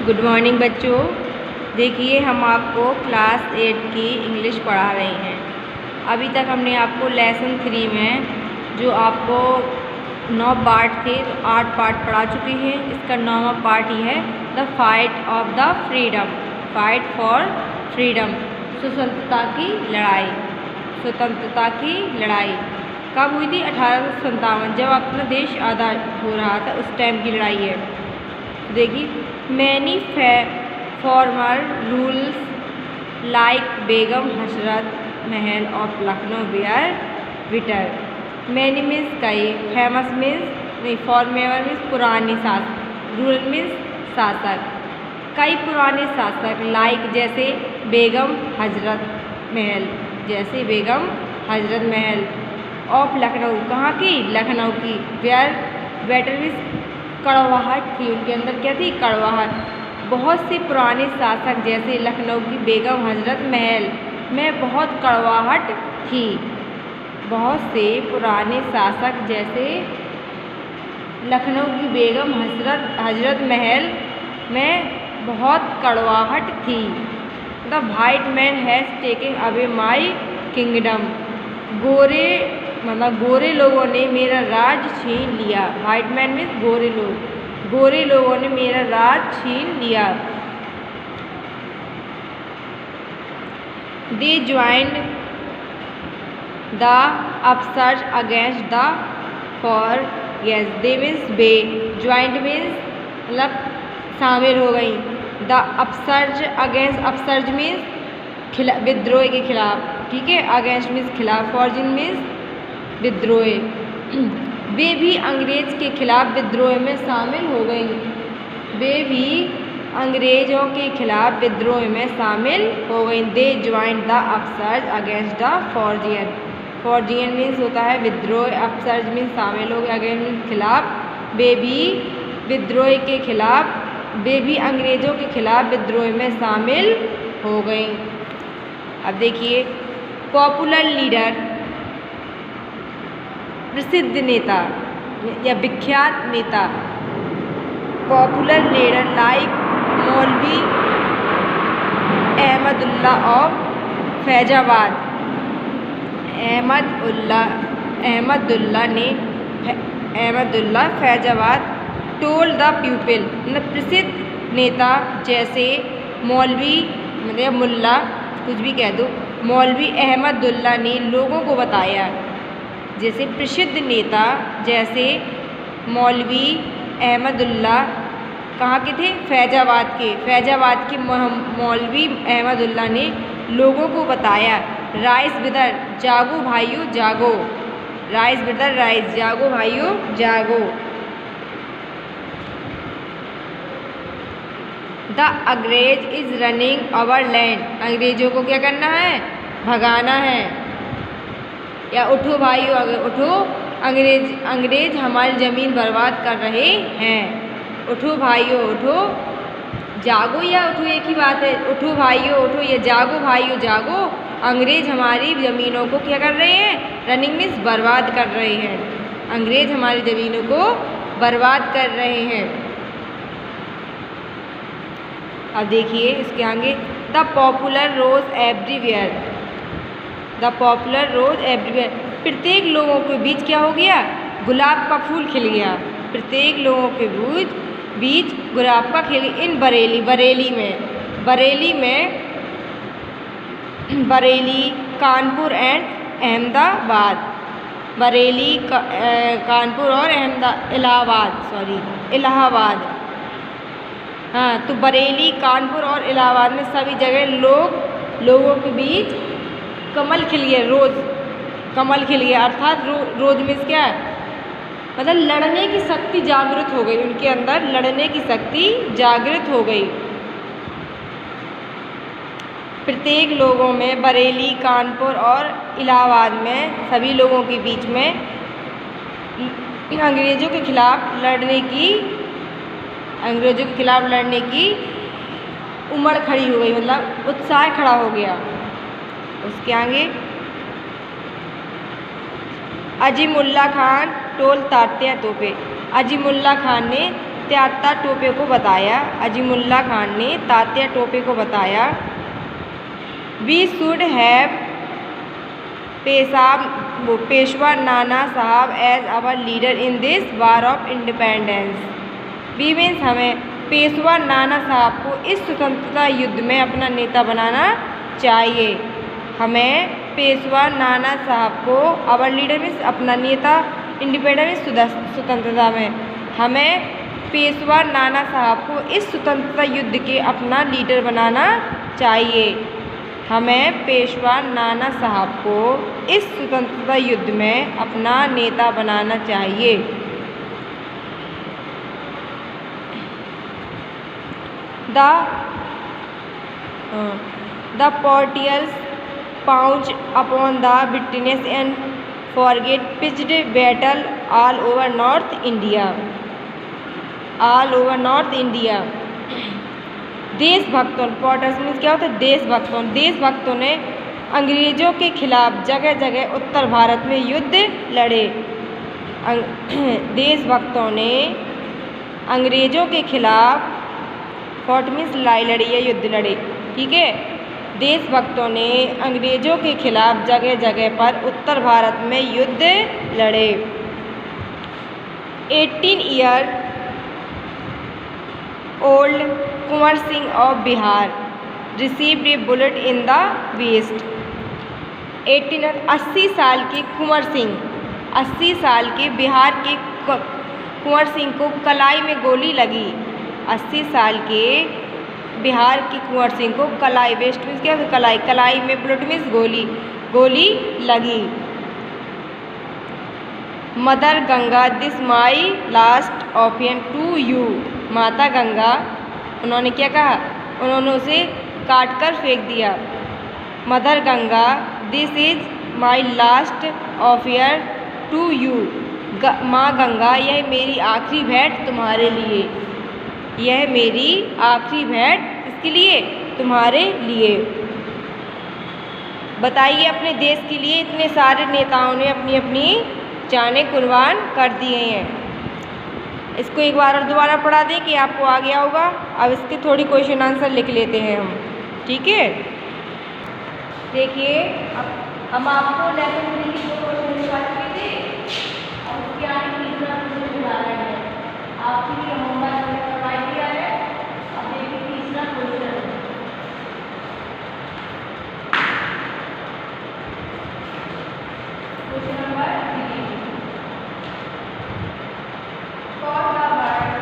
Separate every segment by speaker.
Speaker 1: Good morning बच्चों। देखिए हम आपको क्लास 8 की इंग्लिश पढ़ा रहे हैं। अभी तक हमने आपको लेसन 3 में जो आपको 9 पार्ट थे तो 8 पार्ट पढ़ा चुके हैं। इसका 9वां पार्ट ही है the fight of the freedom, fight for freedom, स्वतंत्रता की लड़ाई। स्वतंत्रता की लड़ाई कब हुई थी? 1857, जब अपना देश आज़ाद हो रहा था उस टाइम की लड़ाई है। देखिए many former rules like Begum Hazrat Mahal of Lucknow were with her. Many means कई, फेमस मीन्स नहीं, फॉर्मेवर मीन्स पुरानी शासक, रूल मीन्स शासक। कई पुराने शासक, लाइक जैसे बेगम हजरत महल, जैसे बेगम हजरत महल ऑफ लखनऊ, कहाँ की? लखनऊ की। वेयर बेटर मीन्स कड़वाहट थी, उनके अंदर क्या थी? कड़वाहट। बहुत से पुराने शासक जैसे लखनऊ की बेगम हजरत महल में बहुत कड़वाहट थी। बहुत से पुराने शासक जैसे लखनऊ की बेगम हजरत महल में बहुत कड़वाहट थी। The white man has taken away my kingdom. गोरे लोगों ने मेरा राज छीन लिया। वाइट मैन मीन्स गोरे लोग, गोरे लोगों ने मेरा राज छीन लिया। They joined the upsurge against the for, yes they means बे, ज्वाइंट मीन्स मतलब शामिल हो गई। The upsurge against, upsurge means विद्रोह के खिलाफ, ठीक है। अगेंस्ट मीन्स खिलाफ, फॉर्जिन मीन्स विद्रोह। वे भी अंग्रेज के खिलाफ विद्रोह में शामिल हो गई। वे भी अंग्रेजों के खिलाफ विद्रोह में शामिल हो गई। They joined the upsurge against the foreign. Foreign means होता है विद्रोह, अपसर्ज मीन्स शामिल हो गए, अगेंस्ट मीन्स खिलाफ। वे भी विद्रोह के खिलाफ, वे भी अंग्रेजों के खिलाफ विद्रोह में शामिल हो गई। अब देखिए पॉपुलर लीडर, प्रसिद्ध नेता या विख्यात नेता। पॉपुलर लीडर लाइक मौलवी Ahmadullah of Faizabad. Ahmadullah Faizabad told the people. मतलब प्रसिद्ध नेता जैसे मौलवी मतलब मुल्ला, कुछ भी कह दो, मौलवी अहमदुल्ला ने लोगों को बताया। जैसे प्रसिद्ध नेता जैसे मौलवी अहमदुल्ला कहाँ के थे? फैजाबाद के। फैजाबाद के मौलवी अहमदुल्ला ने लोगों को बताया। राइज ब्रदर, जागो भाइयों जागो। राइज ब्रदर राइज, जागो भाइयों जागो। द अंग्रेज इज रनिंग अवर लैंड। अंग्रेजों को क्या करना है? भगाना है। या उठो भाइयों, उठो, अंग्रेज हमारी ज़मीन बर्बाद कर रहे हैं। उठो भाइयों उठो, जागो या उठो एक ही बात है। उठो भाइयों उठो या जागो भाइयों जागो। अंग्रेज हमारी ज़मीनों को क्या कर रहे हैं? रनिंग मीन्स बर्बाद कर रहे हैं। अंग्रेज हमारी ज़मीनों को बर्बाद कर रहे हैं। अब देखिए इसके आगे, the popular rose everywhere. The popular rose everywhere, प्रत्येक लोगों के बीच क्या हो गया? गुलाब का फूल खिल गया। प्रत्येक लोगों के बीच गुलाब का खिल। इन बरेली, बरेली कानपुर एंड अहमदाबाद। बरेली कानपुर और इलाहाबाद। हाँ, तो बरेली कानपुर और इलाहाबाद में सभी जगह लोगों के बीच कमल खिल गया। रोज़ कमल खिल गया, अर्थात रोज़ मीन्स क्या है? मतलब लड़ने की शक्ति जागृत हो गई। उनके अंदर लड़ने की शक्ति जागृत हो गई। प्रत्येक लोगों में, बरेली कानपुर और इलाहाबाद में सभी लोगों के बीच में अंग्रेजों के खिलाफ लड़ने की उमड़ खड़ी हो गई, मतलब उत्साह खड़ा हो गया। उसके आगे, अजीमुल्ला खान टोल तात्या तोपे। अजीमुल्ला खान ने तात्या टोपे को बताया, अजीमुल्ला खान ने तात्या टोपे को बताया, we should have Peshwa Nana Sahab as our leader in this war of independence. We means हमें पेशवा नाना साहब को इस स्वतंत्रता युद्ध में अपना नेता बनाना चाहिए। हमें पेशवा नाना साहब को आवर लीडर मीन्स अपना नेता, इंडिपेंडेंस स्वतंत्रता में, हमें पेशवा नाना साहब को इस स्वतंत्रता युद्ध के अपना लीडर बनाना चाहिए। हमें पेशवा नाना साहब को इस स्वतंत्रता युद्ध में अपना नेता बनाना चाहिए। The Portials pounced upon the witness and forget pitched battle all over North India. देशभक्तों, पॉटर्स मीन्स क्या होता है? देशभक्तों। देशभक्तों ने अंग्रेजों के खिलाफ जगह जगह उत्तर भारत में युद्ध लड़े। देशभक्तों ने अंग्रेजों के खिलाफ, फॉट मीन्स लड़ाई लड़ी या युद्ध लड़े, ठीक है। देशभक्तों ने अंग्रेजों के खिलाफ जगह जगह पर उत्तर भारत में युद्ध लड़े। 18 year old Kunwar Singh of Bihar received a bullet in the waist. 80 साल के कुंवर सिंह, 80 साल के बिहार के कुंवर सिंह को कलाई में गोली लगी। 80 साल के बिहार के कुंवर सिंह को कलाई, वेस्ट मीन्स क्या, कलाई, कलाई में बुलेट मीन्स गोली लगी। Mother Ganga this my last offering to you. माता गंगा, उन्होंने क्या कहा? उन्होंने उसे काट कर फेंक दिया। Mother Ganga this is my last offer to you. माँ गंगा, यह मेरी आखिरी भेंट तुम्हारे लिए, यह मेरी आखिरी भेंट इसके लिए, तुम्हारे लिए। बताइए, अपने देश के लिए इतने सारे नेताओं ने अपनी अपनी जानें कुर्बान कर दिए हैं। इसको एक बार और दोबारा पढ़ा दें कि आपको आ गया होगा। अब इसके थोड़ी क्वेश्चन आंसर लिख लेते हैं हम, ठीक है। देखिए, अब हम आपको लेसन 3 की 2 क्वेश्चन दिखा चुके थे, अब उसके आगे तीसरा क्वेश्चन दिखा रहे हैं। आपके लिए होमवर्क हमने करवा दिया है। अब देखिए तीसरा question, question number 3। For the word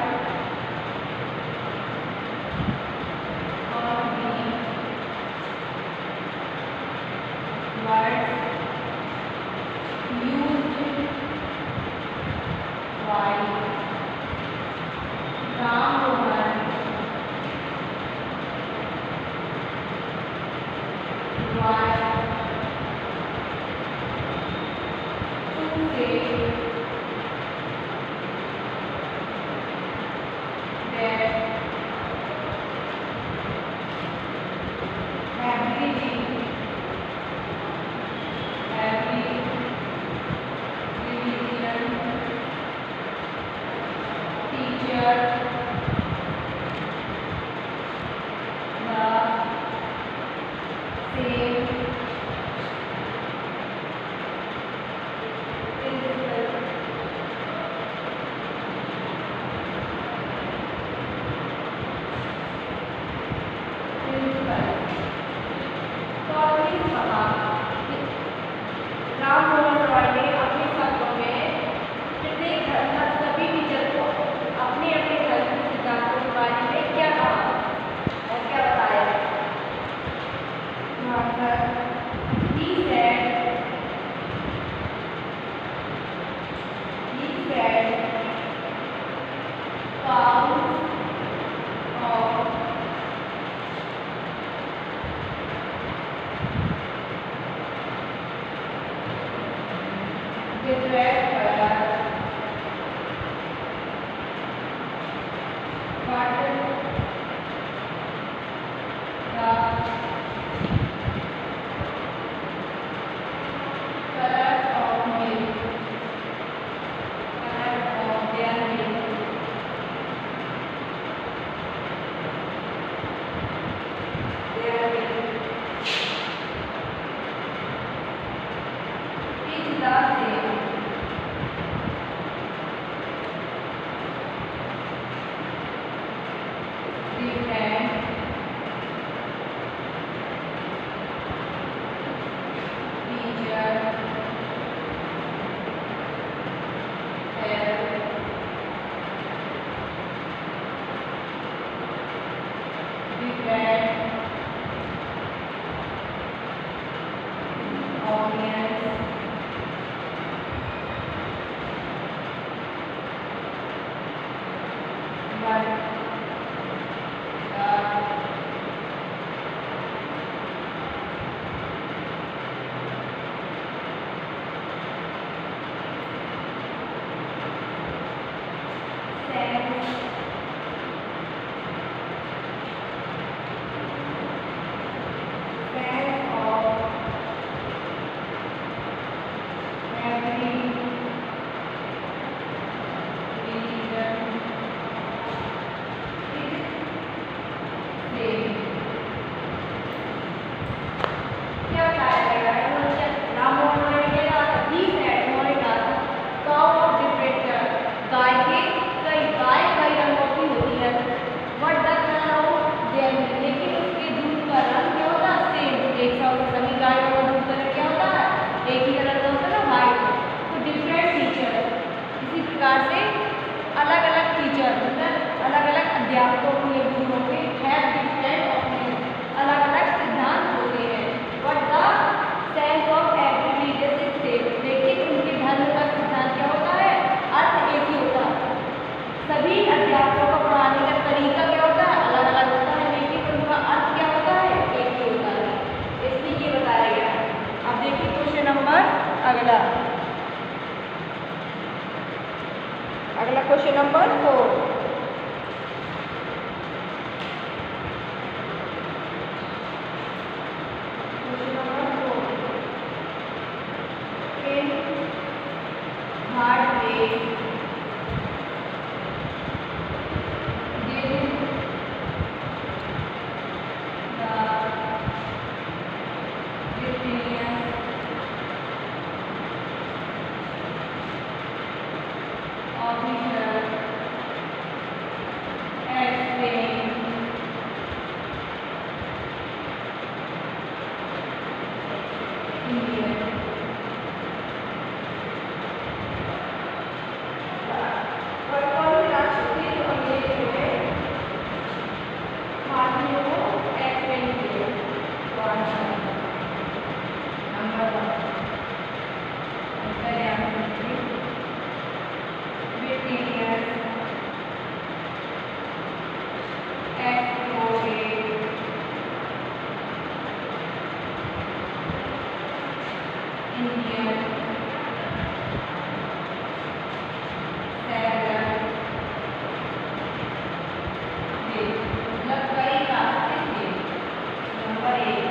Speaker 1: or the words used by Ram Mohan were to say में वो एक्सपेंड किया। नंबर 1 Indian मतलब कई रास्ते थे। Number 1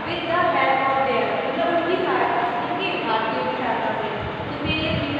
Speaker 1: with the help of their superior people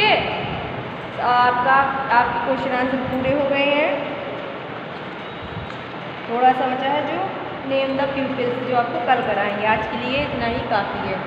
Speaker 1: है। आपके क्वेश्चन आंसर पूरे हो गए हैं। थोड़ा सा बचा है जो नेम द प्यूपिल्स, जो आपको कल कराएंगे। आज के लिए इतना ही काफ़ी है।